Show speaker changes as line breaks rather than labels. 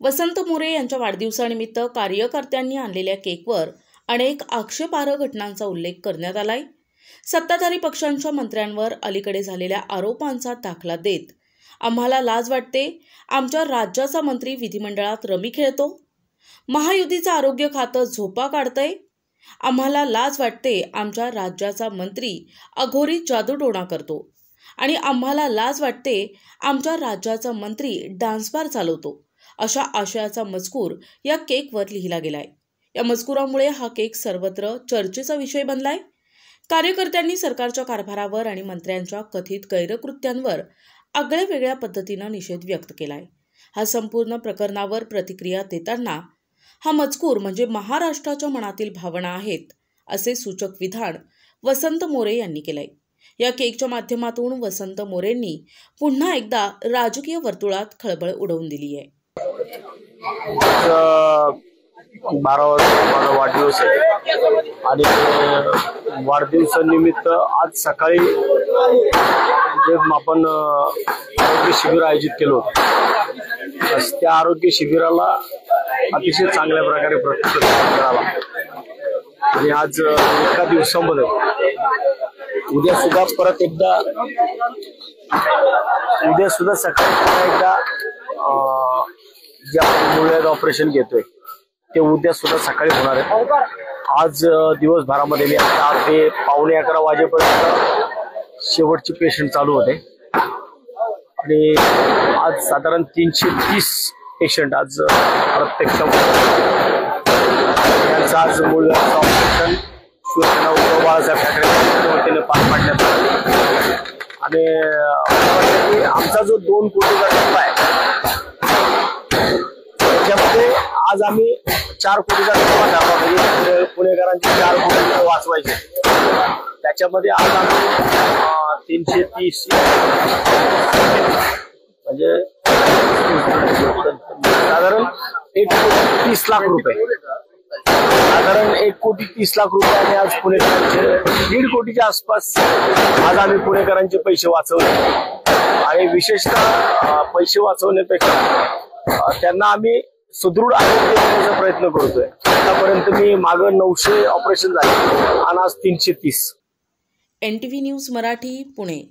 वसंत मोरे यांच्या वाढदिवसानिमित्त कार्यकर्त्यांनी आणलेल्या केकवर अनेक आक्षेपार्ह घटनांचा उल्लेख करण्यात आलाय। सत्ताधारी पक्षांच्या मंत्र्यांवर अलीकडे झालेल्या आरोपांचा दाखला देत आम्हाला लाज वाटते, आमच्या राज्याचा मंत्री विधिमंडळात रमी खेळतो, महायुतीचं आरोग्य खातं झोपा काढतंय, आम्हाला लाज वाटते, आमच्या राज्याचा मंत्री अघोरी जादूटोणा करतो आणि आम्हाला लाज वाटते, आमच्या राज्याचा मंत्री डान्स बार चालवतो, अशा आशयाचा मजकूर या केकवर लिहिला गेलाय। या मजकुरामुळे हा केक सर्वत्र चर्चेचा विषय बनलाय। कार्यकर्त्यांनी सरकारच्या कारभारावर आणि मंत्र्यांच्या कथित गैरकृत्यांवर आगळ्यावेगळ्या पद्धतीनं निषेध व्यक्त केलाय। हा संपूर्ण प्रकरणावर प्रतिक्रिया देताना हा मजकूर म्हणजे महाराष्ट्राच्या मनातील भावना आहेत असे सूचक विधान वसंत मोरे यांनी केलंय। या केकच्या माध्यमातून वसंत मोरेंनी पुन्हा एकदा राजकीय वर्तुळात खळबळ उडवून दिली आहे।
12 माझा वाढदिवस आहे आणि वाढदिवसानिमित्त आज सकाळी जे आपण आरोग्य शिबिर आयोजित केलं होतं, त्या आरोग्य शिबिराला अतिशय चांगल्या प्रकारे प्रतिसाद मिळाला आणि आज एका दिवसामध्ये उद्या सुद्धा सकाळी एकदा जे आपण मूळव्याध ऑपरेशन घेतोय ते उद्या सुद्धा सकाळी होणार आहे। आज दिवसभरामध्ये मी 10 ते पावणे 11 वाजेपर्यंत शेवटचे पेशंट चालू होते आणि आज साधारण 330 पेशंट आज प्रत्यक्ष यांचं आज मूळव्याधाचं ऑपरेशन शिवसेना उद्धव बाळासाहेब ठाकरे वतीने पार पाडण्यात आलं आणि आमचा जो 2 कोटीचा टप्पा आहे त्याच्यामध्ये आज आम्ही 4 कोटीचा टप्पा टाकला, म्हणजे पुणेकरांचे 4 कोटी वाचवायचे। त्याच्यामध्ये आज आम्ही 330 म्हणजे साधारण 1,30 लाख रुपये, साधारण 1,30 लाख रुपये आणि आज पुणेकरांचे 1.5 कोटीच्या आसपास आज आम्ही पुणेकरांचे पैसे वाचवले आणि विशेषतः पैसे वाचवण्यापेक्षा त्यांना आम्ही सुदृढ आरोग्य देण्याचा प्रयत्न करतोय। आतापर्यंत मी मागं 900 ऑपरेशन झाले आणि आज 330।
NTV news Marathi, Pune.